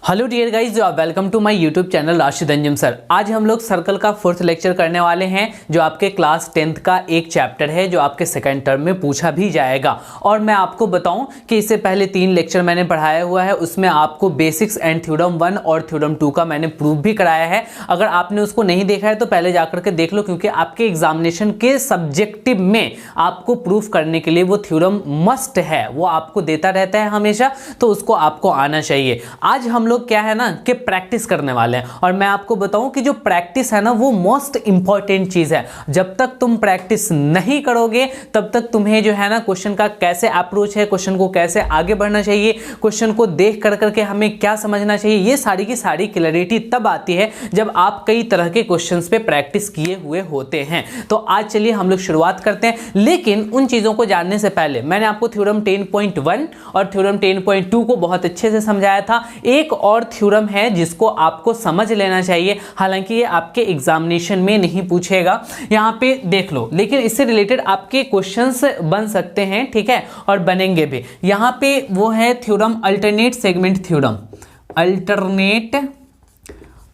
Hello dear guys, welcome to my YouTube channel Rashid Anjum sir. आज हम लोग सर्कल का फोर्थ लेक्चर करने वाले हैं, जो आपके क्लास 10th का एक चैप्टर है, जो आपके सेकंड टर्म में पूछा भी जाएगा। और मैं आपको बताऊं कि इससे पहले 3 लेक्चर मैंने पढ़ाया हुआ है, उसमें आपको बेसिक्स एंड थ्योरम 1 और थ्योरम 2 का मैंने प्रूफ भी कराया है। अगर आपने उसको नहीं देखा है तो पहले जाकर के देख लो, क्योंकि आपके एग्जामिनेशन के सब्जेक्टिव में आपको प्रूफ करने के लिए वो थ्योरम मस्ट है, वो आपको देता रहता है हमेशा, तो उसको आपको आना चाहिए। आज हम लोग क्या है ना कि प्रैक्टिस करने वाले हैं, और मैं आपको बताऊं कि जो प्रैक्टिस है ना वो मोस्ट इंपॉर्टेंट चीज है। जब तक तुम प्रैक्टिस नहीं करोगे तब तक तुम्हें जो है ना क्वेश्चन का कैसे अप्रोच है, क्वेश्चन को कैसे आगे बढ़ना चाहिए, क्वेश्चन को देख कर करके हमें क्या समझना चाहिए, ये सारी की सारी क्लैरिटी तब आती है जब आप कई तरह के क्वेश्चंस पे प्रैक्टिस किए हुए होते हैं। तो आज चलिए हम लोग शुरुआत करते हैं, लेकिन उन चीजों को जानने से पहले मैंने आपको थ्योरम 10.1 और थ्योरम 10.2 को बहुत अच्छे से समझाया था। एक और थ्योरम है जिसको आपको समझ लेना चाहिए, हालांकि ये आपके एग्जामिनेशन में नहीं पूछेगा, यहां पे देख लो, लेकिन इससे रिलेटेड आपके क्वेश्चंस बन सकते हैं, ठीक है, और बनेंगे भी। यहां पे वो है theorem alternate segment theorem,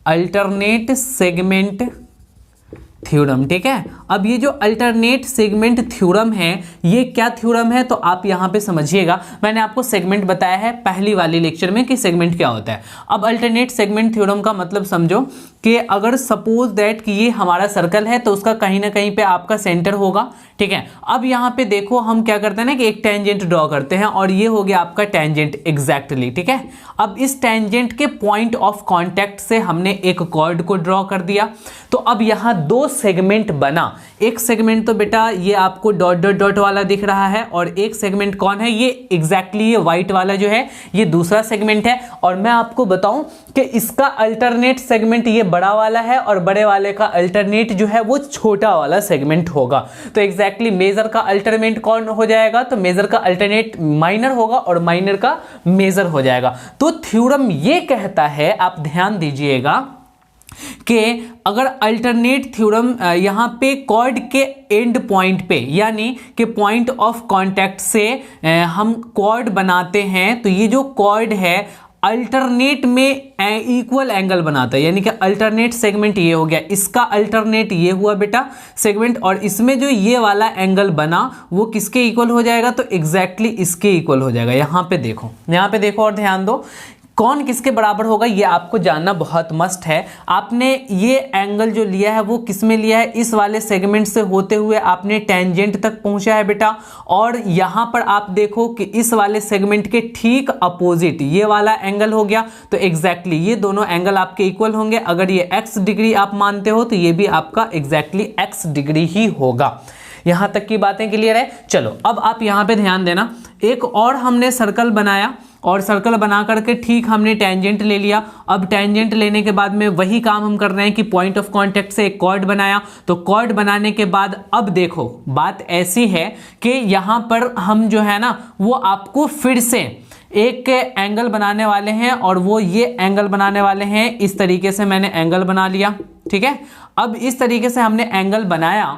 alternate segment theorem, ठीक है। अब ये जो अल्टरनेट सेगमेंट थ्योरम है, ये क्या थ्योरम है तो आप यहां पे समझिएगा। मैंने आपको सेगमेंट बताया है पहली वाली लेक्चर में कि सेगमेंट क्या होता है। अब अल्टरनेट सेगमेंट थ्योरम का मतलब समझो कि अगर सपोज दैट कि ये हमारा सर्कल है तो उसका कहीं ना कहीं पे आपका सेंटर होगा, ठीक है। अब यहाँ पे देखो हम क्या करते हैं ना कि एक टेंजेंट ड्रॉ करते हैं, और ये हो गया आपका टेंजेंट एग्जैक्टली, ठीक है। अब इस टेंजेंट के पॉइंट ऑफ कांटेक्ट से हमने एक कॉर्ड को ड्रॉ कर दिया, तो अब यहाँ 2 सेगमेंट बना। एक सेगमेंट तो बेटा ये आपको डॉट डॉट डॉट वाला दिख रहा है, और एक सेगमेंट कौन है, ये एग्जैक्टली ये व्हाइट वाला जो है ये दूसरा सेगमेंट है। और मैं आपको बताऊं कि इसका अल्टरनेट सेगमेंट ये बड़ा वाला है, और बड़े वाले का अल्टरनेट जो है वो छोटा वाला सेगमेंट होगा। तो एग्जैक्टली मेजर का अल्टरनेट कौन हो जाएगा, तो मेजर का अल्टरनेट माइनर होगा और माइनर का मेजर हो जाएगा। तो थ्योरम ये कहता है, आप ध्यान दीजिएगा, कि अगर अल्टरनेट थ्योरम यहां पे कॉर्ड के एंड पॉइंट पे, यानी कि पॉइंट ऑफ कांटेक्ट से हम कॉर्ड बनाते हैं, तो ये जो कॉर्ड है अल्टरनेट में इक्वल एंगल बनाता है, यानी कि अल्टरनेट सेगमेंट ये हो गया, इसका अल्टरनेट ये हुआ बेटा सेगमेंट, और इसमें जो ये वाला एंगल बना वो किसके इक्वल हो जाएगा, तो एग्जैक्टली इसके इक्वल हो जाएगा। यहां पे देखो और ध्यान दो, कौन किसके बराबर होगा ये आपको जानना बहुत मस्ट है। आपने ये एंगल जो लिया है वो किस में लिया है, इस वाले सेगमेंट से होते हुए आपने टेंजेंट तक पहुंचा है बेटा, और यहां पर आप देखो कि इस वाले सेगमेंट के ठीक अपोजिट ये वाला एंगल हो गया, तो एग्जैक्टली ये दोनों एंगल आपके इक्वल होंगे। अगर ये x डिग्री आप मानते हो तो ये भी आपका एग्जैक्टली x डिग्री ही होगा। यहां तक की बातें क्लियर है। चलो अब आप यहां पे ध्यान देना, एक और हमने सर्कल बनाया, और सर्कल बना करके ठीक हमने टेंजेंट ले लिया। अब टेंजेंट लेने के बाद में वही काम हम कर रहे हैं कि पॉइंट ऑफ कांटेक्ट से एक कॉर्ड बनाया, तो कॉर्ड बनाने के बाद अब देखो बात ऐसी है कि यहां पर हम जो है ना वो आपको फिर से एक एंगल बनाने वाले हैं, और वो ये एंगल बनाने वाले हैं। इस तरीके से मैंने एंगल बना लिया, ठीक है। अब इस तरीके से हमने एंगल बनाया,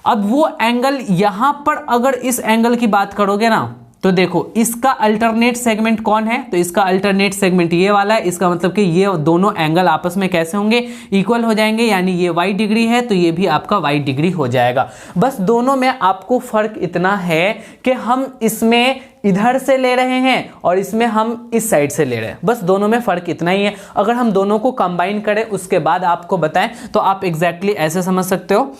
अब वो एंगल यहां पर अगर इस एंगल की बात करोगे ना, तो देखो इसका अल्टरनेट सेगमेंट कौन है, तो इसका अल्टरनेट सेगमेंट ये वाला है। इसका मतलब कि ये दोनों एंगल आपस में कैसे होंगे, इक्वल हो जाएंगे, यानी ये y डिग्री है तो ये भी आपका y डिग्री हो जाएगा। बस दोनों में आपको फर्क इतना है कि हम इसमें इधर से ले रहे हैं और इसमें हम इस साइड से ले रहे हैं, बस दोनों में फर्क इतना ही है। अगर हम दोनों को कंबाइन करें उसके बाद आपको बताएं तो आप एग्जैक्टली ऐसे समझ सकते हो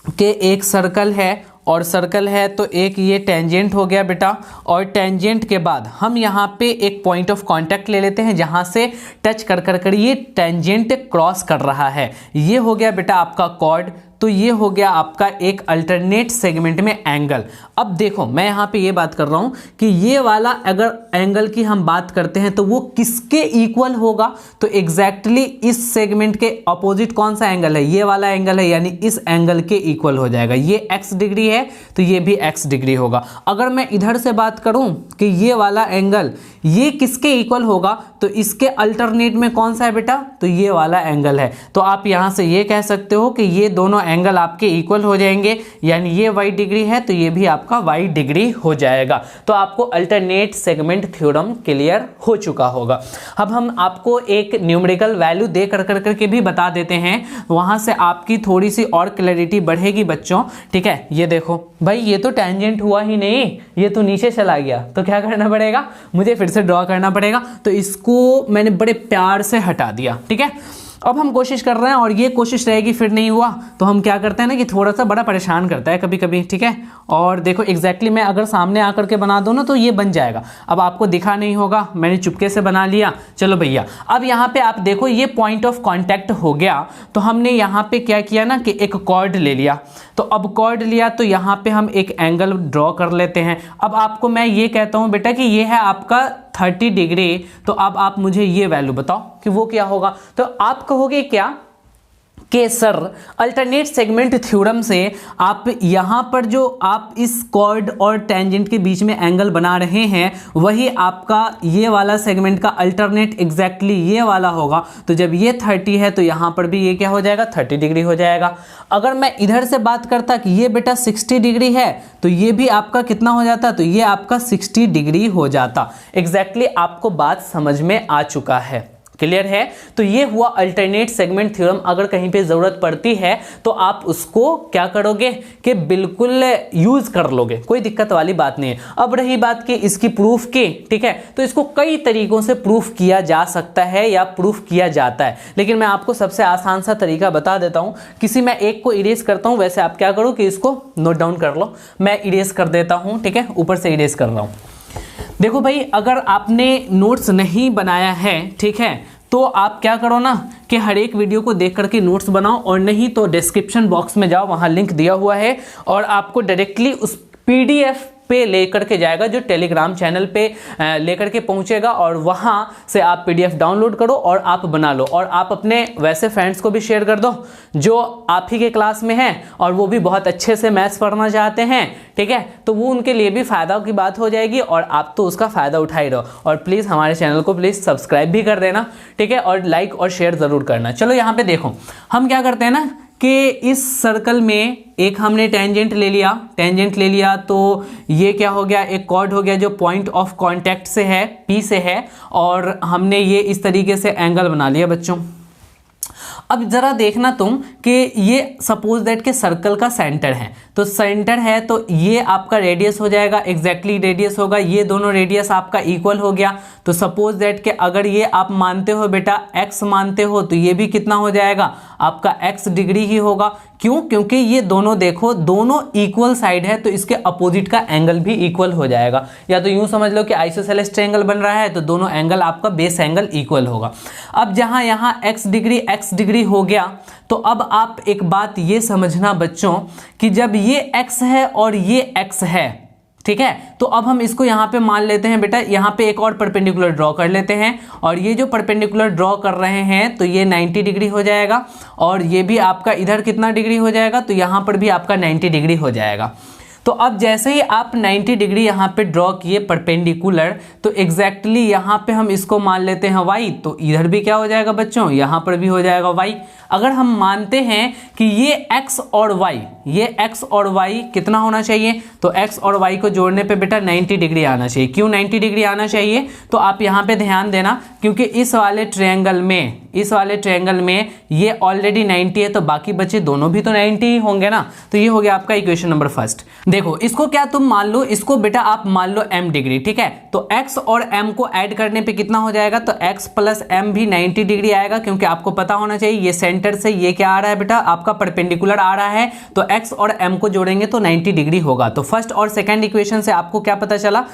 कि एक सर्कल है, और सर्कल है तो एक ये टेंजेंट हो गया बेटा, और टेंजेंट के बाद हम यहाँ पे एक पॉइंट ऑफ कांटेक्ट ले लेते हैं जहाँ से टच कर ये टेंजेंट क्रॉस कर रहा है, ये हो गया बेटा आपका कॉर्ड। तो ये हो गया आपका एक अल्टरनेट सेगमेंट में एंगल। अब देखो मैं यहाँ पे ये बात कर रहा हूँ कि ये वाला अगर एंगल की हम बात करते हैं तो वो किसके इक्वल होगा, तो एग्जैक्टली इस सेगमेंट के अपोजिट कौन सा एंगल है, ये वाला एंगल है, यानी इस एंगल के इक्वल हो जाएगा। ये x डिग्री है तो ये भी x डिग्री होगा। अगर मैं इधर से बात करूं कि ये वाला एंगल ये किसके इक्वल होगा, तो इसके अल्टरनेट में कौन सा है बेटा, तो ये वाला एंगल है। तो आप यहां से ये कह सकते हो कि ये दोनों एंगल आपके इक्वल हो जाएंगे, यानी ये y डिग्री है तो ये भी आपका y डिग्री हो जाएगा। तो आपको अल्टरनेट सेगमेंट थ्योरम क्लियर हो चुका होगा। अब हम आपको एक न्यूमेरिकल वैल्यू दे करके भी बता देते हैं, वहां से आपकी थोड़ी सी और क्लैरिटी बढ़ेगी बच्चों, ठीक है। ये देखो भाई, ये तो टेंजेंट हुआ ही नहीं, ये तो नीचे चला गया, तो क्या करना पड़ेगा, मुझे फिर से ड्रॉ करना पड़ेगा। तो इसको मैंने बड़े प्यार से हटा दिया, ठीक है। अब हम कोशिश कर रहे हैं और ये कोशिश रहेगी, फिर नहीं हुआ तो हम क्या करते हैं ना कि थोड़ा सा बड़ा परेशान करता है कभी कभी, ठीक है। और देखो एग्जैक्टली मैं अगर सामने आकर के बना दूँ ना तो ये बन जाएगा। अब आपको दिखा नहीं होगा, मैंने चुपके से बना लिया। चलो भैया, अब यहाँ पे आप देखो ये पॉइंट ऑफ कांटेक्ट हो गया, तो हमने यहाँ पे क्या किया ना कि एक कॉर्ड ले लिया। तो अब कॉर्ड लिया तो यहाँ पे हम एक एंगल ड्रॉ कर लेते हैं। अब आपको मैं ये कहता हूँ बेटा कि ये है आपका 30 डिग्री, तो अब आप मुझे ये वैल्यू बताओ कि वो क्या होगा। तो आप कहोगे क्या कि सर अल्टरनेट सेगमेंट थ्योरम से आप यहाँ पर जो आप इस कॉर्ड और टेंजेंट के बीच में एंगल बना रहे हैं वही आपका ये वाला सेगमेंट का अल्टरनेट एग्जैक्टली ये वाला होगा। तो जब ये 30 है तो यहाँ पर भी ये क्या हो जाएगा, 30 डिग्री हो जाएगा। अगर मैं इधर से बात करता कि ये बेटा 60 डिग्री है तो ये भी आपका कितना हो जाता, तो ये आपका 60 डिग्री हो जाता। एग्जैक्टली आपको बात समझ में आ चुका है, क्लियर है। तो ये हुआ अल्टरनेट सेगमेंट थ्योरम। अगर कहीं पे ज़रूरत पड़ती है तो आप उसको क्या करोगे कि बिल्कुल यूज़ कर लोगे, कोई दिक्कत वाली बात नहीं है। अब रही बात कि इसकी प्रूफ की, ठीक है, तो इसको कई तरीकों से प्रूफ किया जा सकता है या प्रूफ किया जाता है, लेकिन मैं आपको सबसे आसान सा तरीका बता देता हूँ। किसी मैं एक को इरेज करता हूँ, वैसे आप क्या करो कि इसको नोट डाउन कर लो। मैं इरेज कर देता हूँ, ठीक है, ऊपर से इरेज कर रहा हूँ। देखो भाई, अगर आपने नोट्स नहीं बनाया है, ठीक है, तो आप क्या करो ना कि हर एक वीडियो को देख करके नोट्स बनाओ, और नहीं तो डिस्क्रिप्शन बॉक्स में जाओ, वहाँ लिंक दिया हुआ है और आपको डायरेक्टली उस PDF पे लेकर के जाएगा, जो टेलीग्राम चैनल पे लेकर के पहुंचेगा, और वहां से आप PDF डाउनलोड करो और आप बना लो। और आप अपने वैसे फ्रेंड्स को भी शेयर कर दो जो आप ही के क्लास में हैं और वो भी बहुत अच्छे से मैथ्स पढ़ना चाहते हैं, ठीक है, तो वो उनके लिए भी फ़ायदा की बात हो जाएगी और आप तो उसका फ़ायदा उठा ही रहो। और प्लीज़ हमारे चैनल को प्लीज़ सब्सक्राइब भी कर देना, ठीक है, और लाइक और शेयर ज़रूर करना। चलो यहाँ पर देखो, हम क्या करते हैं ना कि इस सर्कल में एक हमने टेंजेंट ले लिया, तो ये क्या हो गया, एक कॉर्ड हो गया जो पॉइंट ऑफ कांटेक्ट से है, P से है, और हमने ये इस तरीके से एंगल बना लिया बच्चों। अब जरा देखना तुम कि ये सपोज दैट के सर्कल का सेंटर है, तो सेंटर है तो ये आपका रेडियस हो जाएगा, एग्जैक्टली रेडियस होगा, ये दोनों रेडियस आपका इक्वल हो गया। तो सपोज दैट के अगर ये आप मानते हो बेटा x मानते हो, तो ये भी कितना हो जाएगा, आपका x डिग्री ही होगा। क्यों? क्योंकि ये दोनों देखो, दोनों इक्वल साइड है, तो इसके अपोजिट का एंगल भी इक्वल हो जाएगा। या तो यूं समझ लो कि आइसोसेलेस ट्रायंगल बन रहा है तो दोनों एंगल आपका बेस एंगल इक्वल होगा। अब जहां यहां x डिग्री हो गया, तो अब आप एक बात ये समझना बच्चों कि जब ये x है और ये x है, ठीक है, तो अब हम इसको यहाँ पे मान लेते हैं बेटा, यहाँ पे एक और परपेंडिकुलर ड्रॉ कर लेते हैं, और ये जो परपेंडिकुलर ड्रॉ कर रहे हैं तो ये 90 डिग्री हो जाएगा, और ये भी आपका इधर कितना डिग्री हो जाएगा, तो यहाँ पर भी आपका 90 डिग्री हो जाएगा। तो अब जैसे ही आप 90 डिग्री यहाँ पे ड्रॉ किए परपेंडिकुलर, तो एग्जैक्टली यहाँ पे हम इसको मान लेते हैं y, तो इधर भी क्या हो जाएगा बच्चों, यहाँ पर भी हो जाएगा y। अगर हम मानते हैं कि ये x और y कितना होना चाहिए, तो x और y को जोड़ने पे बेटा 90 डिग्री आना चाहिए। क्यों 90 डिग्री आना चाहिए, तो आप यहाँ पे ध्यान देना, क्योंकि इस वाले ट्रायंगल में ये ऑलरेडी 90 है, तो बाकी बचे दोनों भी तो 90 ही होंगे ना। तो ये हो गया आपका इक्वेशन नंबर फर्स्ट। देखो इसको क्या तुम मान लो, इसको बेटा आप मान लो m डिग्री, ठीक है, तो x और m को ऐड करने पे कितना हो जाएगा, तो x प्लस m भी 90 डिग्री आएगा, क्योंकि आपको पता होना चाहिए ये सेंटर से ये क्या आ रहा है बेटा, आपका परपेंडिकुलर आ रहा है, तो x और m को जोड़ेंगे तो 90 डिग्री होगा। तो फर्स्ट और सेकेंड इक्वेशन से आपको क्या पता चला,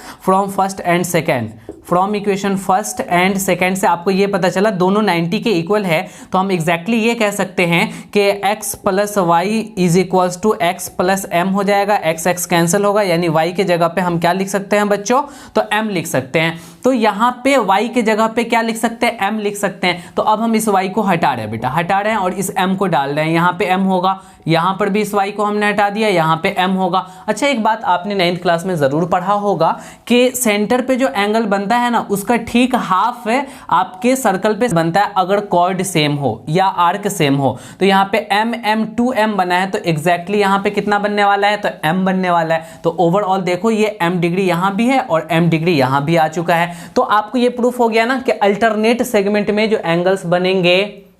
from equation first and second से आपको ये पता चला दोनों 90 के इक्वल है। तो हम एग्जैक्टली ये कह सकते हैं कि x plus y is equals to x plus m हो जाएगा, x कैंसिल होगा, यानी y के जगह पे हम क्या लिख सकते हैं बच्चों, तो m लिख सकते हैं। तो यहाँ पे y के जगह पे क्या लिख सकते हैं, m लिख सकते हैं। तो अब हम इस y को हटा रहे हैं बेटा, हटा रहे हैं और इस m को डाल रहे हैं। यहाँ पे m होगा, यहाँ पर भी इस y को हमने हटा दिया, यहाँ पे m होगा। अच्छा, एक बात आपने 9th क्लास में जरूर पढ़ा होगा कि सेंटर पे जो एंगल बनता है ना, उसका ठीक हाफ है आपके सर्कल पे बनता है अगर कॉर्ड सेम हो या आर्क सेम हो। तो यहाँ पे m 2m बना है, तो एग्जैक्टली यहाँ पे कितना बनने वाला है, तो m बनने वाला है। तो ओवरऑल देखो ये m डिग्री यहाँ भी है और m डिग्री यहाँ भी आ चुका है। तो आपको ये प्रूफ हो गया ना कि अल्टरनेट सेगमेंट में जो एंगल्स बनेंगे,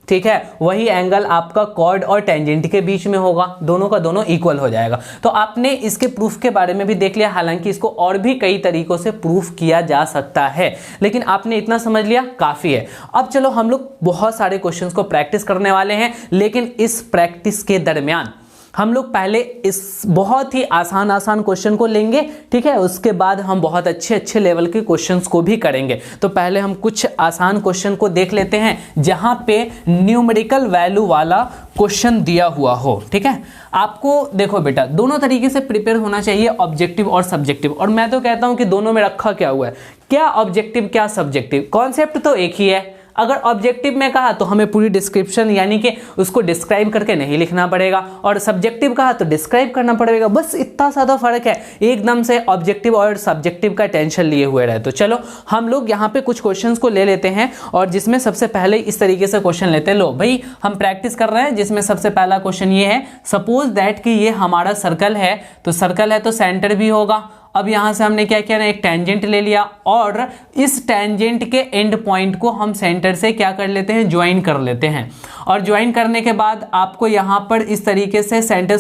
ठीक है, वही एंगल आपका कॉर्ड और टेंजेंट के बीच में होगा, दोनों का दोनों इक्वल हो जाएगा। तो आपने इसके प्रूफ के बारे में भी देख लिया, हालांकि इसको और भी कई तरीकों से प्रूफ किया जा सकता है, लेकिन आपने इतना समझ लिया काफी है। अब चलो हम लोग बहुत सारे क्वेश्चंस को प्रैक्टिस करने वाले हैं, लेकिन इस प्रैक्टिस के दरमियान हम लोग पहले इस बहुत ही आसान क्वेश्चन को लेंगे, ठीक है, उसके बाद हम बहुत अच्छे लेवल के क्वेश्चंस को भी करेंगे। तो पहले हम कुछ आसान क्वेश्चन को देख लेते हैं जहां पे न्यूमेरिकल वैल्यू वाला क्वेश्चन दिया हुआ हो, ठीक है। आपको देखो बेटा, दोनों तरीके से प्रिपेयर होना चाहिए, ऑब्जेक्टिव और सब्जेक्टिव। और मैं तो कहता हूं कि दोनों में रखा क्या हुआ है, क्या ऑब्जेक्टिव क्या सब्जेक्टिव, कॉन्सेप्ट तो एक ही है। अगर ऑब्जेक्टिव में कहा तो हमें पूरी डिस्क्रिप्शन यानी कि उसको डिस्क्राइब करके नहीं लिखना पड़ेगा, और सब्जेक्टिव कहा तो डिस्क्राइब करना पड़ेगा, बस इतना ज़्यादा फर्क है। एकदम से ऑब्जेक्टिव और सब्जेक्टिव का टेंशन लिए हुए रहे। तो चलो हम लोग यहाँ पे कुछ क्वेश्चंस को ले लेते हैं, और जिसमें सबसे पहले इस तरीके से क्वेश्चन लेते हैं। लो भाई, हम प्रैक्टिस कर रहे हैं, जिसमें सबसे पहला क्वेश्चन ये है, सपोज दैट कि ये हमारा सर्कल है, तो सर्कल है तो सेंटर भी होगा। अब यहां से हमने क्या किया ना, एक टेंजेंट ले लिया, और इस टेंजेंट के एंड पॉइंट को हम सेंटर से क्या कर लेते हैं, ज्वाइन कर लेते हैं। और ज्वाइन करने के बाद आपको यहां पर इस तरीके से सेंटर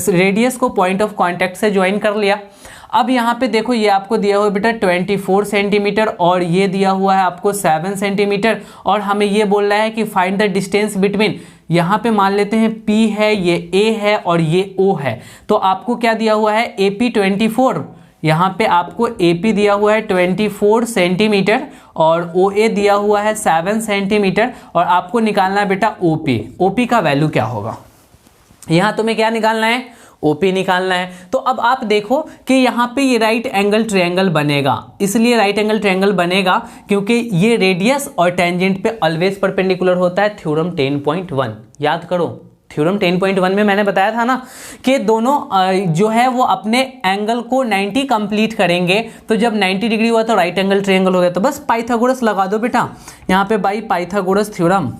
रेडियस को पॉइंट ऑफ कांटेक्ट से ज्वाइन कर लिया। अब यहाँ पे देखो, ये आपको दिया हुआ है बेटा 24 सेंटीमीटर, और ये दिया हुआ है आपको 7 सेंटीमीटर, और हमें ये बोल रहा है कि फाइंड द डिस्टेंस बिटवीन, यहाँ पे मान लेते हैं P है, ये A है और ये O है। तो आपको क्या दिया हुआ है, AP 24, यहाँ पे आपको AP दिया हुआ है 24 सेंटीमीटर, और OA दिया हुआ है 7 सेंटीमीटर, और आपको निकालना है बेटा OP का वैल्यू क्या होगा। यहाँ तुम्हें क्या निकालना है, OP निकालना है। तो अब आप देखो कि यहाँ पे ये राइट एंगल ट्रायंगल बनेगा, इसलिए राइट एंगल ट्रायंगल बनेगा क्योंकि ये रेडियस और टेंजेंट पे ऑलवेज परपेंडिकुलर होता है, थ्योरम 10.1 याद करो। थ्योरम 10.1 में मैंने बताया था ना कि दोनों जो है वो अपने एंगल को 90 कंप्लीट करेंगे, तो जब 90 डिग्री हुआ तो राइट एंगल ट्रायंगल हो गया। तो बस पाइथागोरस लगा दो बेटा, यहाँ पे बाई पाइथागोरस थ्योरम,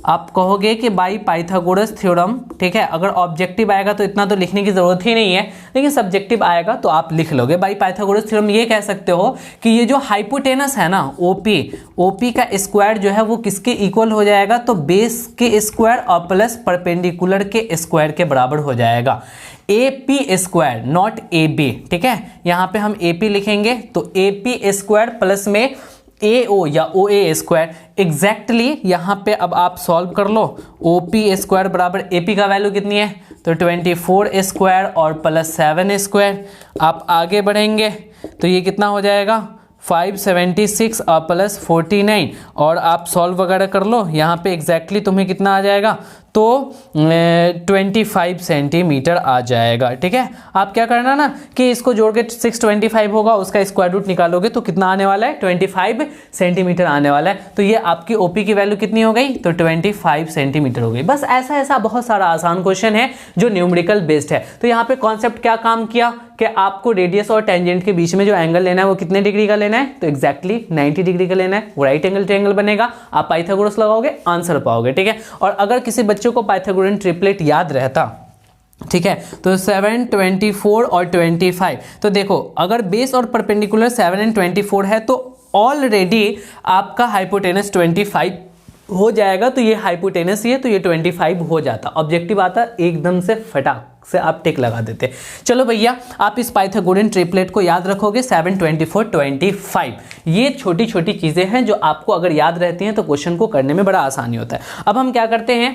आप कहोगे कि बाई पाइथागोरस थ्योरम, ठीक है। अगर ऑब्जेक्टिव आएगा तो इतना तो लिखने की जरूरत ही नहीं है, लेकिन सब्जेक्टिव आएगा तो आप लिख लोगे। बाई पाइथागोरस थ्योरम ये कह सकते हो कि ये जो हाइपोटेनस है ना OP का स्क्वायर जो है वो किसके इक्वल हो जाएगा, तो बेस के स्क्वायर और प्लस परपेंडिकुलर के स्क्वायर के बराबर हो जाएगा। AP स्क्वायर नॉट AB, ठीक है। यहाँ पे हम AP लिखेंगे तो AP स्क्वायर प्लस में AO या OA स्क्वायर, एग्जैक्टली यहाँ पे अब आप सॉल्व कर लो। OP स्क्वायर बराबर AP का वैल्यू कितनी है, तो 24 स्क्वायर और प्लस 7 स्क्वायर। आप आगे बढ़ेंगे तो ये कितना हो जाएगा, 576 और प्लस 49, और आप सॉल्व वगैरह कर लो। यहाँ पे एग्जैक्टली तुम्हें कितना आ जाएगा, तो 25 सेंटीमीटर आ जाएगा, ठीक है। आप क्या करना ना कि इसको जोड़ के 625 होगा, उसका स्क्वायर रूट निकालोगे तो कितना आने वाला है, 25 सेंटीमीटर आने वाला है। तो ये आपकी OP की वैल्यू कितनी हो गई, तो 25 सेंटीमीटर हो गई। बस ऐसा बहुत सारा आसान क्वेश्चन है जो न्यूमेरिकल बेस्ड है। तो यहाँ पे कॉन्सेप्ट क्या काम किया कि आपको रेडियस और टेंजेंट के बीच में जो एंगल लेना है वो कितने डिग्री का लेना है, तो एग्जैक्टली 90 डिग्री का लेना है। वो राइट एंगल ट्रायंगल बनेगा, आप पाइथागोरस लगाओगे आंसर पाओगे, ठीक है। और अगर किसी बच्चों को पाइथागोरियन ट्रिपलेट याद रहता, ठीक है, तो 7, 24 और 25, तो देखो अगर बेस और परपेंडिकुलर 7 और 24 है तो ऑलरेडी आपका हाइपोटेनस 25 हो जाएगा। तो ये हाइपोटेनस ही है तो ये 25 हो जाता। ऑब्जेक्टिव आता एकदम से फटाक से आप टिक लगा देते। चलो भैया, आप इस पाइथागोरियन ट्रिपलेट को याद रखोगे 7, 24, 25। ये छोटी छोटी चीजें हैं जो आपको अगर याद रहती हैं तो क्वेश्चन को करने में बड़ा आसानी होता है। अब हम क्या करते हैं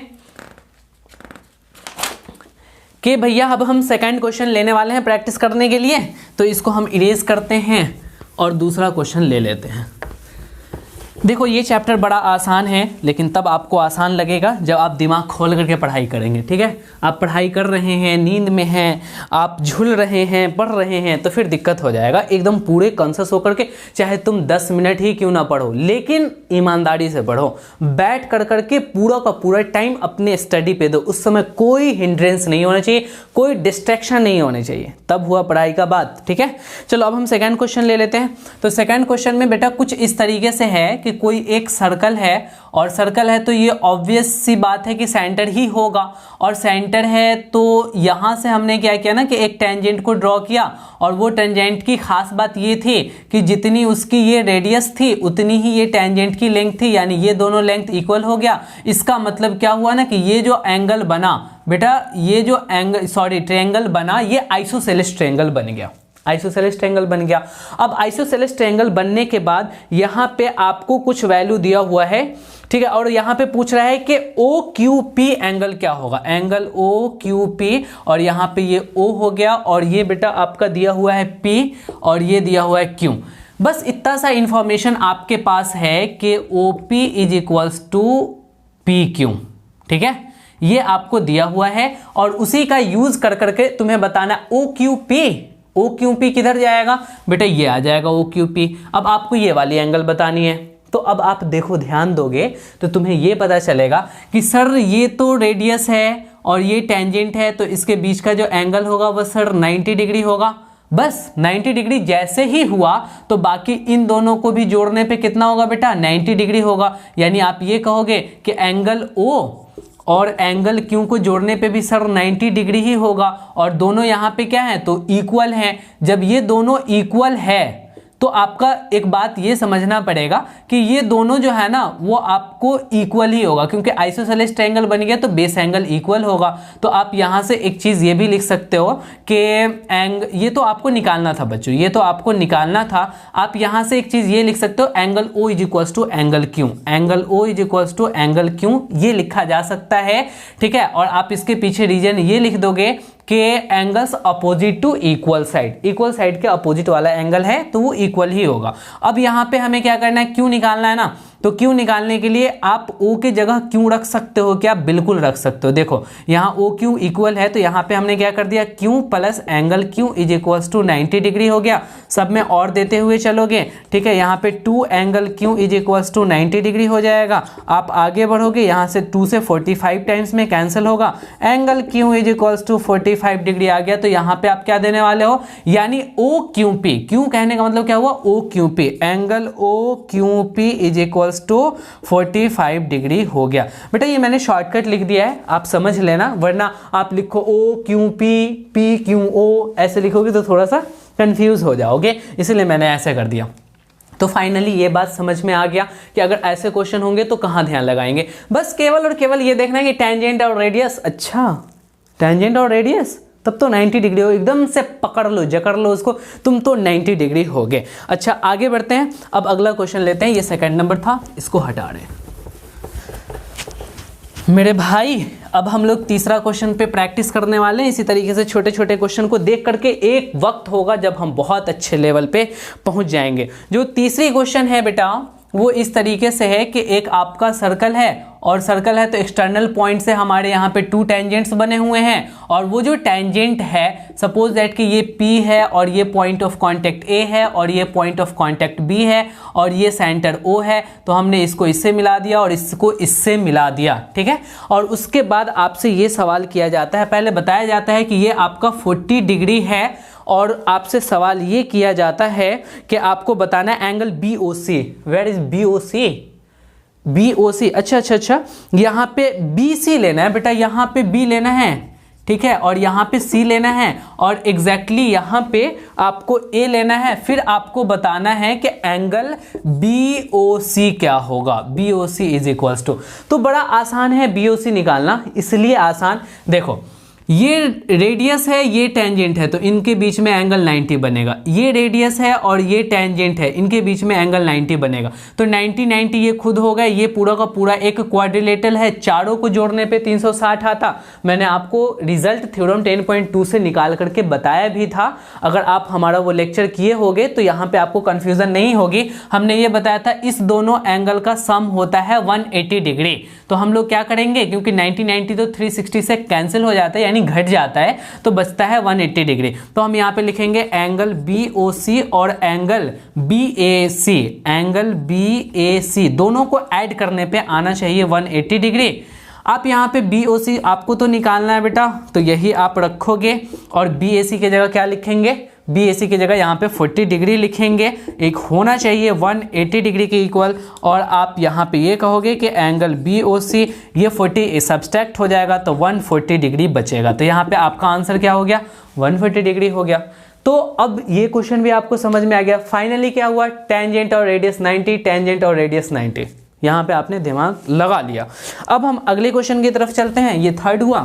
कि भैया अब हम सेकंड क्वेश्चन लेने वाले हैं प्रैक्टिस करने के लिए, तो इसको हम इरेज करते हैं और दूसरा क्वेश्चन ले लेते हैं। देखो ये चैप्टर बड़ा आसान है, लेकिन तब आपको आसान लगेगा जब आप दिमाग खोल करके पढ़ाई करेंगे। ठीक है, आप पढ़ाई कर रहे हैं, नींद में हैं, आप झूल रहे हैं, पढ़ रहे हैं, तो फिर दिक्कत हो जाएगा। एकदम पूरे कॉन्शियस होकर के, चाहे तुम 10 मिनट ही क्यों ना पढ़ो, लेकिन ईमानदारी से पढ़ो। बैठ कर करके पूरा का पूरा टाइम अपने स्टडी पे दो। उस समय कोई हिंड्रेंस नहीं होना चाहिए, कोई डिस्ट्रैक्शन नहीं होने चाहिए, तब हुआ पढ़ाई का बात। ठीक है, चलो अब हम सेकेंड क्वेश्चन ले लेते हैं। तो सेकेंड क्वेश्चन में बेटा कुछ इस तरीके से है कि कोई एक सर्कल है, और सर्कल है तो ये ऑब्वियस सी बात है कि सेंटर ही होगा, और सेंटर है तो यहां से हमने क्या किया ना कि एक टेंजेंट को ड्रॉ किया, और वो टेंजेंट की खास बात ये थी कि जितनी उसकी ये रेडियस थी उतनी ही ये टेंजेंट की लेंथ थी, यानी ये दोनों लेंथ इक्वल हो गया। इसका मतलब क्या हुआ ना कि ये जो एंगल बना बेटा, ये जो ट्रायंगल बना, ये आइसोसेलेस ट्रायंगल बन गया। आइसोसेलेस ट्रायंगल बन गया। अब आइसोसेलेस ट्रायंगल बनने के बाद यहाँ पे आपको कुछ वैल्यू दिया हुआ है, ठीक है, और यहाँ पे पूछ रहा है कि OQP एंगल क्या होगा, एंगल OQP, और यहाँ पे ये O हो गया, और ये बेटा आपका दिया हुआ है P, और ये दिया हुआ है Q। बस इतना सा इंफॉर्मेशन आपके पास है कि OP = PQ। ठीक है, ये आपको दिया हुआ है, और उसी का यूज कर करके तुम्हें बताना OQP किधर जाएगा बेटा, ये आ जाएगा OQP। अब आपको ये वाली एंगल बतानी है, तो अब आप देखो ध्यान दोगे तो तुम्हें ये पता चलेगा कि सर ये तो रेडियस है और ये टेंजेंट है, तो इसके बीच का जो एंगल होगा वह सर 90 डिग्री होगा। बस 90 डिग्री जैसे ही हुआ तो बाकी इन दोनों को भी जोड़ने पे कितना होगा बेटा, 90 डिग्री होगा। यानी आप ये कहोगे कि एंगल O और एंगल Q को जोड़ने पे भी सर 90 डिग्री ही होगा, और दोनों यहाँ पे क्या है तो इक्वल हैं। जब ये दोनों इक्वल है तो आपका एक बात ये समझना पड़ेगा कि ये दोनों जो है ना वो आपको इक्वल ही होगा, क्योंकि आइसोसेलेस ट्रायंगल बन गया तो बेस एंगल इक्वल होगा। तो आप यहाँ से एक चीज़ ये भी लिख सकते हो कि ये तो आपको निकालना था बच्चों, ये तो आपको निकालना था। आप यहाँ से एक चीज़ ये लिख सकते हो, angle O = angle Q, angle O = angle Q, ये लिखा जा सकता है। ठीक है, और आप इसके पीछे रीजन ये लिख दोगे कि angles opposite to equal side के अपोजिट वाला एंगल है तो वो इक्वल ही होगा। अब यहाँ पे हमें क्या करना है, क्यों निकालना है ना, तो क्यों निकालने के लिए आप O के जगह क्यों रख सकते हो क्या, बिल्कुल रख सकते हो। देखो यहाँ OQ इक्वल है तो यहाँ पे हमने क्या कर दिया, Q plus angle Q = 90 degree हो गया। सब में और देते हुए चलोगे, ठीक है, यहाँ पे 2 एंगल Q = 90 डिग्री हो जाएगा। आप आगे बढ़ोगे, यहाँ से 2 से 45 टाइम्स में कैंसिल होगा, एंगल Q = 45 डिग्री आ गया। तो यहाँ पे आप क्या देने वाले हो, यानी OQP, क्यों कहने का मतलब क्या हुआ, OQP, एंगल OQP = 45 डिग्री हो गया। बेटा ये मैंने शॉर्टकट लिख दिया है, आप समझ लेना, वरना आप लिखो OQP PQO ऐसे लिखोगे तो थोड़ा सा कंफ्यूज हो जाओगे, इसलिए मैंने ऐसे कर दिया। तो फाइनली ये बात समझ में आ गया कि अगर ऐसे क्वेश्चन होंगे तो कहाँ ध्यान लगाएंगे। बस केवल और केवल ये देखना है कि टेंजेंट और रेडियस, अच्छा टेंजेंट और रेडियस, तब तो 90 डिग्री हो, एकदम से पकड़ लो, जकड़ लो उसको, तुम तो 90 डिग्री हो गए। अच्छा आगे बढ़ते हैं, अब अगला क्वेश्चन लेते हैं। ये सेकंड नंबर था, इसको हटा रहे हैं मेरे भाई। अब हम लोग तीसरा क्वेश्चन पे प्रैक्टिस करने वाले हैं। इसी तरीके से छोटे छोटे क्वेश्चन को देख करके एक वक्त होगा जब हम बहुत अच्छे लेवल पे पहुंच जाएंगे। जो तीसरी क्वेश्चन है बेटा वो इस तरीके से है कि एक आपका सर्कल है, और सर्कल है तो एक्सटर्नल पॉइंट से हमारे यहाँ पे 2 टेंजेंट्स बने हुए हैं, और वो जो टेंजेंट है सपोज दैट कि ये P है और ये पॉइंट ऑफ कांटेक्ट A है और ये पॉइंट ऑफ कांटेक्ट B है और ये सेंटर O है। तो हमने इसको इससे मिला दिया और इसको इससे मिला दिया, ठीक है। और उसके बाद आपसे ये सवाल किया जाता है, पहले बताया जाता है कि ये आपका 40 डिग्री है, और आपसे सवाल ये किया जाता है कि आपको बताना है angle BOC। Where is BOC? BOC, अच्छा, यहाँ पे BC लेना है बेटा, यहाँ पे B लेना है, ठीक है, और यहाँ पे C लेना है, और एग्जैक्टली यहाँ पे आपको A लेना है। फिर आपको बताना है कि एंगल BOC क्या होगा, BOC = तो बड़ा आसान है BOC निकालना, इसलिए आसान, देखो ये रेडियस है, ये टेंजेंट है, तो इनके बीच में एंगल 90 बनेगा। ये रेडियस है और ये टेंजेंट है, इनके बीच में एंगल 90 बनेगा। तो 90 90 ये खुद हो गया। ये पूरा का पूरा एक क्वाड्रिलेटरल है, चारों को जोड़ने पे 360 आता। मैंने आपको रिजल्ट थ्योरम 10.2 से निकाल करके बताया भी था। अगर आप हमारा वो लेक्चर किए होगे तो यहाँ पे आपको कंफ्यूजन नहीं होगी। हमने ये बताया था इस दोनों एंगल का सम होता है 180 डिग्री। तो हम लोग क्या करेंगे, क्योंकि 90 90 तो 360 से कैंसिल हो जाता है, यानी घट जाता है, तो बचता है 180 डिग्री। तो हम यहाँ पे लिखेंगे एंगल BOC और एंगल BAC। एंगल BAC दोनों को ऐड करने पे आना चाहिए 180 डिग्री। आप यहाँ पे BOC आपको तो निकालना है बेटा, तो यही आप रखोगे और BAC की जगह क्या लिखेंगे, BAC की जगह यहाँ पे 40 डिग्री लिखेंगे। एक होना चाहिए 180 डिग्री के इक्वल, और आप यहाँ पे ये कहोगे कि एंगल BOC ये 40 सब्सट्रैक्ट हो जाएगा तो 140 डिग्री बचेगा। तो यहाँ पे आपका आंसर क्या हो गया, 140 डिग्री हो गया। तो अब ये क्वेश्चन भी आपको समझ में आ गया। फाइनली क्या हुआ, टेंजेंट और रेडियस 90, टेंजेंट और रेडियस 90, यहाँ पे आपने दिमाग लगा लिया। अब हम अगले क्वेश्चन की तरफ चलते हैं। ये थर्ड हुआ।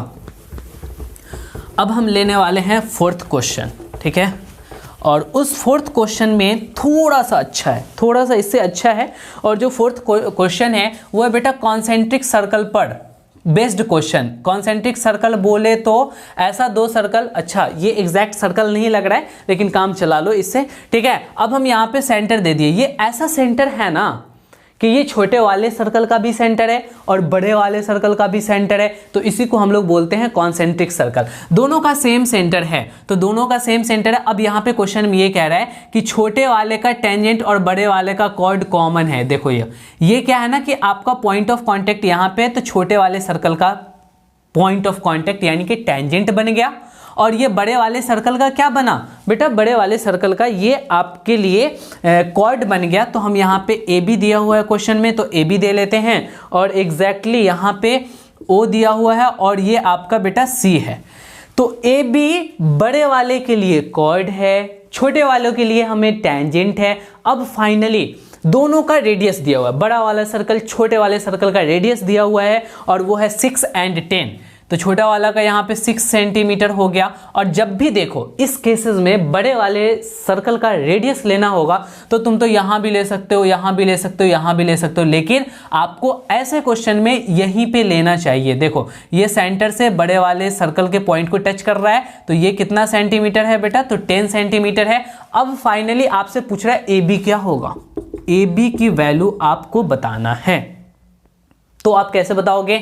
अब हम लेने वाले हैं फोर्थ क्वेश्चन, ठीक है। और उस फोर्थ क्वेश्चन में थोड़ा सा अच्छा है, थोड़ा सा इससे अच्छा है। और जो फोर्थ क्वेश्चन है वो है बेटा कॉन्सेंट्रिक सर्कल पर बेस्ड क्वेश्चन। कॉन्सेंट्रिक सर्कल बोले तो ऐसा दो सर्कल, अच्छा ये एग्जैक्ट सर्कल नहीं लग रहा है लेकिन काम चला लो इससे, ठीक है। अब हम यहाँ पे सेंटर दे दिए, ये ऐसा सेंटर है ना कि ये छोटे वाले सर्कल का भी सेंटर है और बड़े वाले सर्कल का भी सेंटर है, तो इसी को हम लोग बोलते हैं कॉन्सेंट्रिक सर्कल। दोनों का सेम सेंटर है, तो दोनों का सेम सेंटर है। अब यहाँ पे क्वेश्चन में ये कह रहा है कि छोटे वाले का टेंजेंट और बड़े वाले का कॉर्ड कॉमन है। देखो ये क्या है ना कि आपका पॉइंट ऑफ कॉन्टेक्ट यहाँ पे है, तो छोटे वाले सर्कल का पॉइंट ऑफ कॉन्टेक्ट यानी कि टेंजेंट बन गया। और ये बड़े वाले सर्कल का क्या बना बेटा, बड़े वाले सर्कल का ये आपके लिए कॉर्ड बन गया। तो हम यहाँ पे AB दिया हुआ है क्वेश्चन में, तो AB दे लेते हैं, और एग्जैक्टली यहाँ पे O दिया हुआ है और ये आपका बेटा C है। तो AB बड़े वाले के लिए कॉर्ड है, छोटे वालों के लिए हमें टेंजेंट है। अब फाइनली दोनों का रेडियस दिया हुआ है, बड़ा वाला सर्कल छोटे वाले सर्कल का रेडियस दिया हुआ है और वो है 6 और 10। तो छोटा वाला का यहाँ पे 6 सेंटीमीटर हो गया। और जब भी देखो इस केसेस में बड़े वाले सर्कल का रेडियस लेना होगा तो तुम तो यहाँ भी ले सकते हो, यहाँ भी ले सकते हो, यहाँ भी ले सकते हो, लेकिन आपको ऐसे क्वेश्चन में यहीं पे लेना चाहिए। देखो ये सेंटर से बड़े वाले सर्कल के पॉइंट को टच कर रहा है, तो ये कितना सेंटीमीटर है बेटा, तो 10 सेंटीमीटर है। अब फाइनली आपसे पूछ रहा है AB क्या होगा, AB की वैल्यू आपको बताना है। तो आप कैसे बताओगे,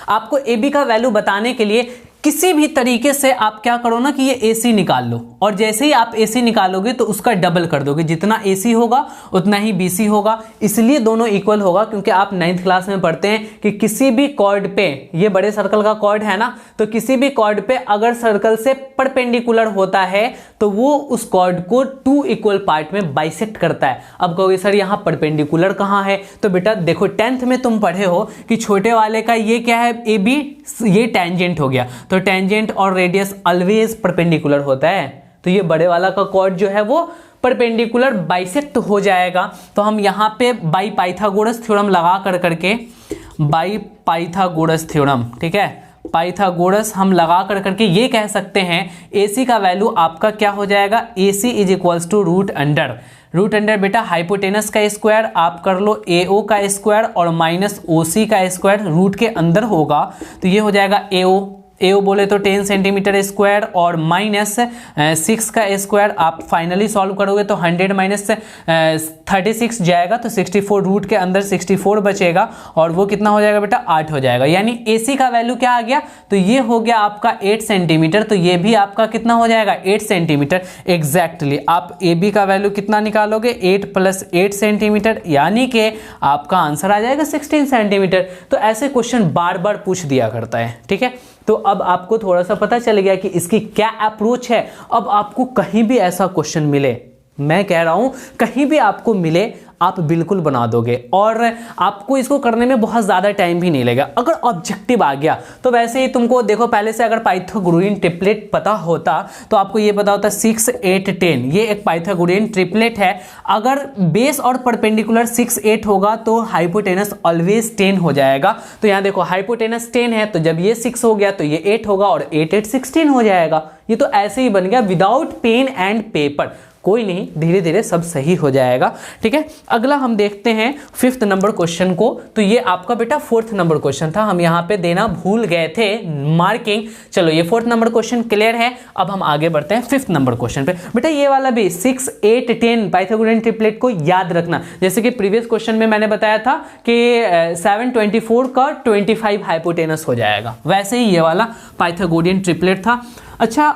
आपको AB का वैल्यू बताने के लिए किसी भी तरीके से आप क्या करो ना कि ये AC निकाल लो, और जैसे ही आप AC निकालोगे तो उसका डबल कर दोगे, जितना AC होगा उतना ही BC होगा। इसलिए दोनों इक्वल होगा क्योंकि आप 9th क्लास में पढ़ते हैं कि किसी भी कॉर्ड पे, ये बड़े सर्कल का कॉर्ड है ना, तो किसी भी कॉर्ड पे अगर सर्कल से परपेंडिकुलर होता है तो वो उस कॉर्ड को 2 इक्वल पार्ट में बाइसेक्ट करता है। अब कहोगे सर यहाँ परपेंडिकुलर कहाँ है, तो बेटा देखो 10th में तुम पढ़े हो कि छोटे वाले का ये क्या है AB, ये टेंजेंट हो गया, तो टेंजेंट और रेडियस ऑलवेज परपेंडिकुलर होता है। तो ये बड़े वाला का कॉर्ड जो है वो परपेंडिकुलर बाइसेक्ट हो जाएगा। तो हम यहाँ पे बाई पाइथागोरस थ्योरम लगा करके, बाई पाइथागोरस थ्योरम, ठीक है, पाइथागोरस हम लगा करके ये कह सकते हैं AC का वैल्यू आपका क्या हो जाएगा, AC is equals to root under बेटा हाइपोटेनस का स्क्वायर आप कर लो AO का स्क्वायर और माइनस OC का स्क्वायर रूट के अंदर होगा, तो ये हो जाएगा AO बोले तो 10 सेंटीमीटर स्क्वायर और माइनस 6 का स्क्वायर। आप फाइनली सॉल्व करोगे तो 100 माइनस 36 जाएगा, तो 64 रूट के अंदर 64 बचेगा और वो कितना हो जाएगा बेटा 8 हो जाएगा। यानी AC का वैल्यू क्या आ गया, तो ये हो गया आपका 8 सेंटीमीटर, तो ये भी आपका कितना हो जाएगा 8 सेंटीमीटर एग्जैक्टली। आप AB का वैल्यू कितना निकालोगे 8 + 8 सेंटीमीटर, यानी कि आपका आंसर आ जाएगा 16 सेंटीमीटर। तो ऐसे क्वेश्चन बार बार पूछ दिया करता है, ठीक है। तो अब आपको थोड़ा सा पता चल गया कि इसकी क्या अप्रोच है। अब आपको कहीं भी ऐसा क्वेश्चन मिले, मैं कह रहा हूं कहीं भी आपको मिले, आप बिल्कुल बना दोगे और आपको इसको करने में बहुत ज़्यादा टाइम भी नहीं लगेगा। अगर ऑब्जेक्टिव आ गया तो वैसे ही तुमको देखो, पहले से अगर पाइथागोरियन ट्रिपलेट पता होता तो आपको ये पता होता 6, 8, 10 ये एक पाइथागोरियन ट्रिपलेट है। अगर बेस और परपेंडिकुलर 6, 8 होगा तो हाइपोटेनस ऑलवेज 10 हो जाएगा। तो यहाँ देखो हाइपोटेनस 10 है, तो जब ये 6 हो गया तो ये 8 होगा और 8, 8, 16 हो जाएगा। ये तो ऐसे ही बन गया विदाउट पेन एंड पेपर। कोई नहीं, धीरे धीरे सब सही हो जाएगा। ठीक है, अगला हम देखते हैं 5th नंबर क्वेश्चन को। तो ये आपका बेटा 4th नंबर क्वेश्चन था, हम यहाँ पे देना भूल गए थे मार्किंग। चलो ये 4th नंबर क्वेश्चन क्लियर है। अब हम आगे बढ़ते हैं 5th नंबर क्वेश्चन पे। बेटा ये वाला भी 6, 8, 10 पाइथागोरियन ट्रिपलेट को याद रखना। जैसे कि प्रीवियस क्वेश्चन में मैंने बताया था कि 7, 24 का 25 हाइपोटेनस हो जाएगा, वैसे ही ये वाला पाइथागोरियन ट्रिपलेट था। अच्छा,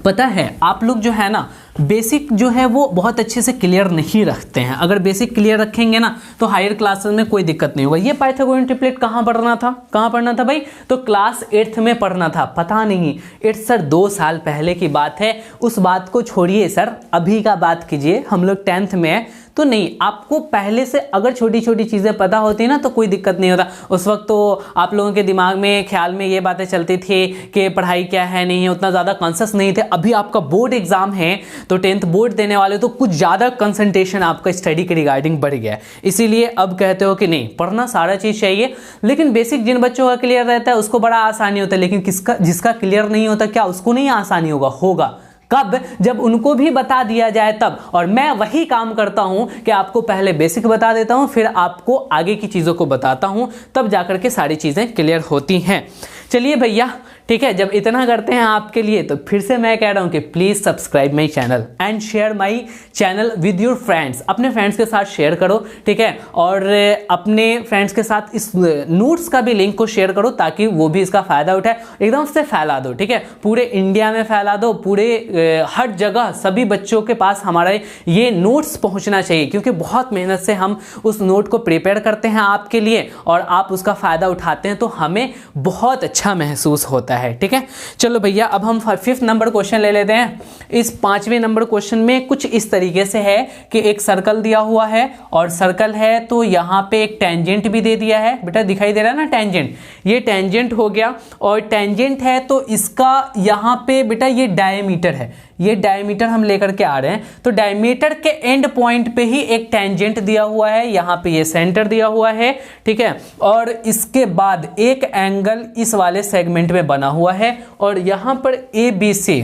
पता है आप लोग जो है ना बेसिक जो है वो बहुत अच्छे से क्लियर नहीं रखते हैं। अगर बेसिक क्लियर रखेंगे ना तो हायर क्लासेस में कोई दिक्कत नहीं होगा। ये पाइथागोरियन ट्रिपलेट कहाँ पढ़ना था, कहाँ पढ़ना था भाई? तो क्लास 8th में पढ़ना था। पता नहीं 8 सर 2 साल पहले की बात है, उस बात को छोड़िए सर, अभी का बात कीजिए। हम लोग 10th में है तो नहीं, आपको पहले से अगर छोटी छोटी चीज़ें पता होती ना तो कोई दिक्कत नहीं होता। उस वक्त तो आप लोगों के दिमाग में ख्याल में ये बातें चलती थी कि पढ़ाई क्या है नहीं है, उतना ज़्यादा कॉन्शियस नहीं थे। अभी आपका बोर्ड एग्जाम है तो 10th बोर्ड देने वाले तो कुछ ज़्यादा कंसंट्रेशन आपका स्टडी के रिगार्डिंग बढ़ गया है, इसीलिए अब कहते हो कि नहीं पढ़ना सारा चीज़ चाहिए। लेकिन बेसिक जिन बच्चों का क्लियर रहता है उसको बड़ा आसानी होता है, लेकिन जिसका क्लियर नहीं होता क्या उसको नहीं आसानी होगा? कब? जब उनको भी बता दिया जाए तब। और मैं वही काम करता हूं कि आपको पहले बेसिक बता देता हूं, फिर आपको आगे की चीज़ों को बताता हूं, तब जाकर के सारी चीज़ें क्लियर होती हैं। चलिए भैया, ठीक है, जब इतना करते हैं आपके लिए तो फिर से मैं कह रहा हूं कि please subscribe my channel and share my channel with your friends. अपने फ्रेंड्स के साथ शेयर करो, ठीक है, और अपने फ्रेंड्स के साथ इस नोट्स का भी लिंक को शेयर करो ताकि वो भी इसका फ़ायदा उठाए। एकदम से फैला दो, ठीक है, पूरे इंडिया में फैला दो, पूरे हर जगह सभी बच्चों के पास हमारा ये नोट्स पहुँचना चाहिए, क्योंकि बहुत मेहनत से हम उस नोट को प्रिपेयर करते हैं आपके लिए और आप उसका फ़ायदा उठाते हैं तो हमें बहुत अच्छा महसूस होता है। ठीक है, चलो भैया अब हम 5th नंबर क्वेश्चन ले लेते हैं। इस 5वें नंबर क्वेश्चन में कुछ इस तरीके से है कि एक सर्कल दिया हुआ है और सर्कल है तो यहाँ पे एक टेंजेंट भी दे दिया है। बेटा दिखाई दे रहा है ना टेंजेंट, ये टेंजेंट हो गया और टेंजेंट है तो इसका यहाँ पे बेटा ये डायमीटर है, ये डायमीटर हम लेकर के आ रहे हैं। तो डायमीटर के एंड पॉइंट पे ही एक टेंजेंट दिया हुआ है, यहाँ पे ये सेंटर दिया हुआ है, ठीक है, और इसके बाद एक एंगल इस वाले सेगमेंट में बना हुआ है और यहाँ पर ABC,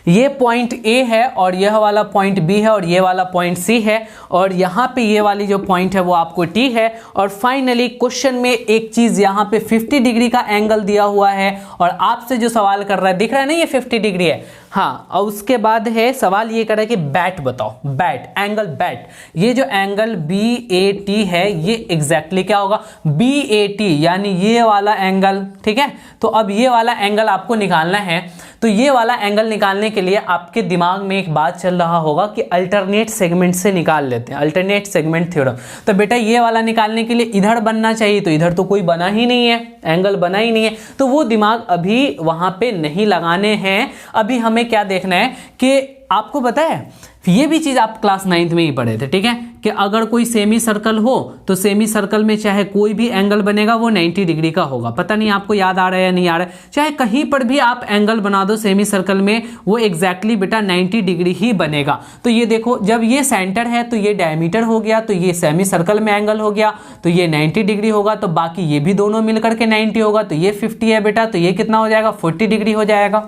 ये पॉइंट A है और यह वाला पॉइंट B है और ये वाला पॉइंट C है और यहाँ पे ये वाली जो पॉइंट है वो आपको T है। और फाइनली क्वेश्चन में एक चीज़ यहाँ पे 50 डिग्री का एंगल दिया हुआ है और आपसे जो सवाल कर रहा है, दिख रहा है ना ये 50 डिग्री है, हाँ। और उसके बाद है सवाल ये कर रहा है कि बैट बताओ, बैट एंगल, बैट ये जो एंगल BAT है ये एग्जैक्टली क्या होगा? BAT यानी ये वाला एंगल, ठीक है। तो अब ये वाला एंगल आपको निकालना है, तो ये वाला एंगल निकालने के लिए आपके दिमाग में एक बात चल रहा होगा कि अल्टरनेट सेगमेंट से निकाल लेते हैं, अल्टरनेट सेगमेंट थ्योरम। तो बेटा ये वाला निकालने के लिए इधर बनना चाहिए, तो इधर तो कोई बना ही नहीं है, एंगल बना ही नहीं है, तो वो दिमाग अभी वहां पे नहीं लगाने हैं। अभी हमें क्या देखना है कि आपको पता है ये भी चीज़ आप क्लास 9th में ही पढ़े थे, ठीक है, कि अगर कोई सेमी सर्कल हो तो सेमी सर्कल में चाहे कोई भी एंगल बनेगा वो 90 डिग्री का होगा। पता नहीं आपको याद आ रहा है या नहीं आ रहा है, चाहे कहीं पर भी आप एंगल बना दो सेमी सर्कल में वो एग्जैक्टली बेटा 90 डिग्री ही बनेगा। तो ये देखो, जब ये सेंटर है तो ये डायमीटर हो गया, तो ये सेमी सर्कल में एंगल हो गया, तो ये 90 डिग्री होगा, तो बाकी ये भी दोनों मिलकर के 90 होगा, तो ये 50 है बेटा, तो ये कितना हो जाएगा? 40 डिग्री हो जाएगा।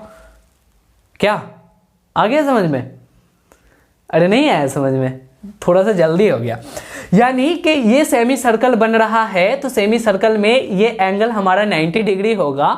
क्या आ गया समझ में? अरे नहीं आया समझ में, थोड़ा सा जल्दी हो गया। यानी कि ये सेमी सर्कल बन रहा है तो सेमी सर्कल में ये एंगल हमारा 90 डिग्री होगा,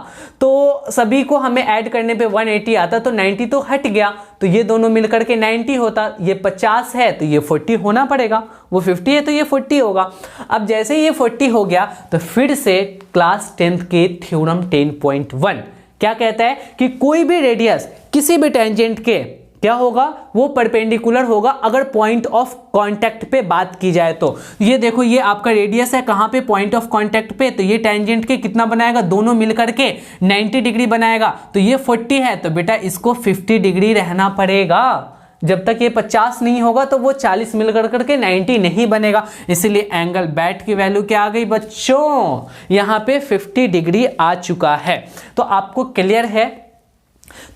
तो सभी को हमें ऐड करने पे 180 आता, तो 90 तो हट गया, तो ये दोनों मिलकर के 90 होता। ये 50 है तो ये 40 होना पड़ेगा, वो 50 है तो ये 40 होगा। अब जैसे ये 40 हो गया तो फिर से क्लास 10th के थ्योरम 10.1 क्या कहता है कि कोई भी रेडियस किसी भी टेंजेंट के क्या होगा? वो परपेंडिकुलर होगा अगर पॉइंट ऑफ कांटेक्ट पे बात की जाए तो। ये देखो ये आपका रेडियस है, कहां पे? पॉइंट ऑफ कांटेक्ट पे, तो ये टेंजेंट के कितना बनाएगा? दोनों मिलकर के 90 डिग्री बनाएगा, तो ये 40 है तो बेटा इसको 50 डिग्री रहना पड़ेगा। जब तक ये 50 नहीं होगा तो वो 40 मिलकर करके 90 नहीं बनेगा। इसीलिए एंगल बैट की वैल्यू क्या आ गई बच्चों, यहाँ पे 50 डिग्री आ चुका है। तो आपको क्लियर है।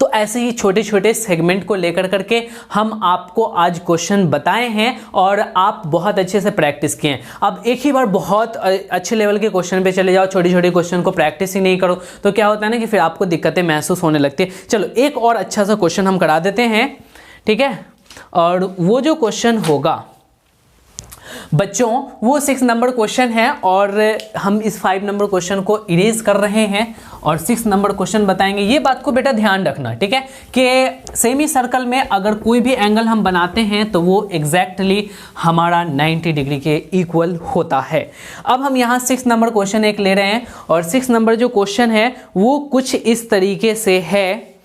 तो ऐसे ही छोटे छोटे सेगमेंट को लेकर करके हम आपको आज क्वेश्चन बताए हैं और आप बहुत अच्छे से प्रैक्टिस किए हैं। अब एक ही बार बहुत अच्छे लेवल के क्वेश्चन पे चले जाओ, छोटे छोटे क्वेश्चन को प्रैक्टिस ही नहीं करो तो क्या होता है ना कि फिर आपको दिक्कतें महसूस होने लगती है। चलो एक और अच्छा सा क्वेश्चन हम करा देते हैं, ठीक है। और वो जो क्वेश्चन होगा बच्चों वो 6 नंबर क्वेश्चन है और हम इस 5 नंबर क्वेश्चन को इरेज कर रहे हैं और 6 नंबर क्वेश्चन बताएंगे। ये बात को बेटा ध्यान रखना, ठीक है, कि सेमी सर्कल में अगर कोई भी एंगल हम बनाते हैं तो वो एग्जैक्टली हमारा 90 डिग्री के इक्वल होता है। अब हम यहाँ 6 नंबर क्वेश्चन एक ले रहे हैं और 6 नंबर जो क्वेश्चन है वो कुछ इस तरीके से है।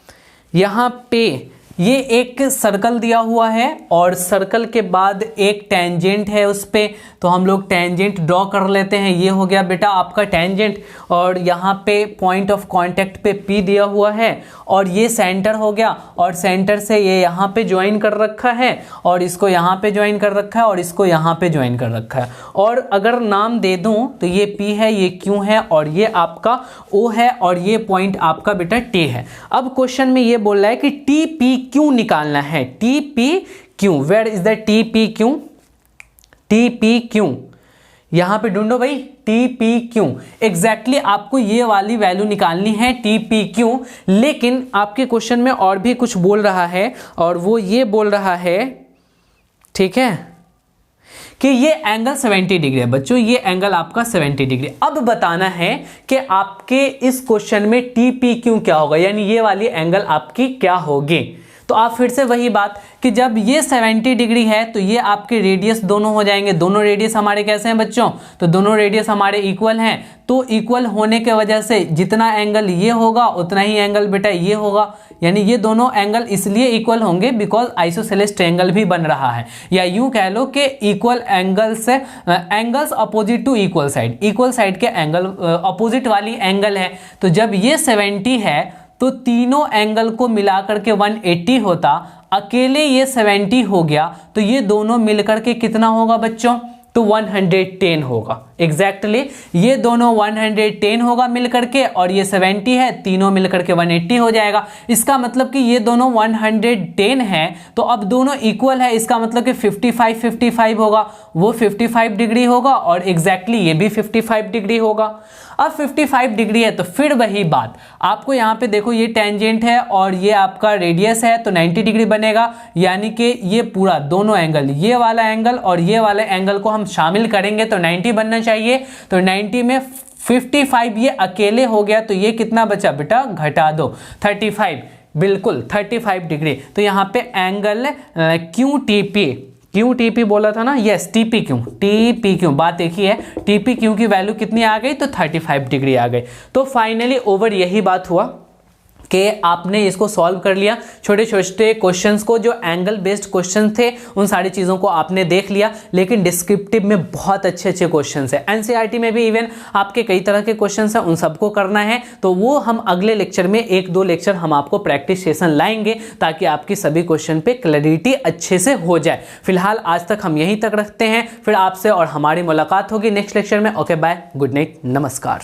यहाँ पे ये एक सर्कल दिया हुआ है और सर्कल के बाद एक टेंजेंट है उस पे, तो हम लोग टेंजेंट ड्रॉ कर लेते हैं। ये हो गया बेटा आपका टेंजेंट और यहाँ पे पॉइंट ऑफ कांटेक्ट पे P दिया हुआ है और ये सेंटर हो गया और सेंटर से ये यहाँ पे ज्वाइन कर रखा है और इसको यहाँ पे ज्वाइन कर रखा है और इसको यहाँ पे ज्वाइन कर रखा है। और अगर नाम दे दूँ तो ये P है, ये Q है और ये आपका O है और ये पॉइंट आपका बेटा T है। अब क्वेश्चन में ये बोल रहा है कि TPQ निकालना है। TPQ, where is the TPQ? TPQ यहां पे ढूंढो भाई, TPQ एग्जैक्टली आपको ये वाली वैल्यू निकालनी है TPQ। लेकिन आपके क्वेश्चन में और भी कुछ बोल रहा है और वो ये बोल रहा है, ठीक है, कि ये एंगल 70 डिग्री है। बच्चों ये एंगल आपका 70 डिग्री। अब बताना है कि आपके इस क्वेश्चन में TPQ क्या होगा, यानी ये वाली एंगल आपकी क्या होगी। तो आप फिर से वही बात कि जब ये 70 डिग्री है तो ये आपके रेडियस दोनों हो जाएंगे। दोनों रेडियस हमारे कैसे हैं बच्चों, तो दोनों रेडियस हमारे इक्वल हैं। तो इक्वल होने के वजह से जितना एंगल ये होगा उतना ही एंगल बेटा ये होगा। यानी ये दोनों एंगल इसलिए इक्वल होंगे बिकॉज आइसोसेलेस ट्रायंगल भी बन रहा है, या यूं कह लो कि equal angles angles opposite to equal side, equal side के एंगल अपोजिट वाली एंगल है। तो जब ये 70 है तो तीनों एंगल को मिलाकर के 180 होता, अकेले ये 70 हो गया तो ये दोनों मिलकर के कितना होगा बच्चों, तो 110 होगा। एग्जैक्टली ये दोनों 110 होगा मिलकर के और ये 70 है, तीनों मिलकर के 180 हो जाएगा। इसका मतलब कि ये दोनों 110 है तो अब दोनों इक्वल है, इसका मतलब कि 55 होगा, वो 55 डिग्री होगा और एग्जैक्टली ये भी 55 डिग्री होगा। अब 55 डिग्री है तो फिर वही बात, आपको यहाँ पे देखो ये टेंजेंट है और ये आपका रेडियस है तो 90 डिग्री बनेगा। यानी कि ये पूरा दोनों एंगल, ये वाला एंगल और ये वाले एंगल को हम शामिल करेंगे तो 90 बनना चाहिए। तो 90 में 55 ये अकेले हो गया तो ये कितना बचा बेटा, घटा दो 35, बिल्कुल 35 डिग्री। तो यहाँ पे एंगल QTP बोला था ना, यस TPQ बात एक ही है। TPQ की वैल्यू कितनी आ गई, तो 35 डिग्री आ गई। तो फाइनली ओवर यही बात हुआ कि आपने इसको सॉल्व कर लिया। छोटे छोटे क्वेश्चंस को, जो एंगल बेस्ड क्वेश्चन थे, उन सारी चीज़ों को आपने देख लिया। लेकिन डिस्क्रिप्टिव में बहुत अच्छे अच्छे क्वेश्चंस हैं, NCERT में भी इवन आपके कई तरह के क्वेश्चंस हैं, उन सबको करना है। तो वो हम अगले लेक्चर में 1-2 लेक्चर हम आपको प्रैक्टिस सेशन लाएंगे ताकि आपकी सभी क्वेश्चन पे क्लैरिटी अच्छे से हो जाए। फिलहाल आज तक हम यहीं तक रखते हैं, फिर आपसे और हमारी मुलाकात होगी नेक्स्ट लेक्चर में। ओके बाय, गुड नाइट, नमस्कार।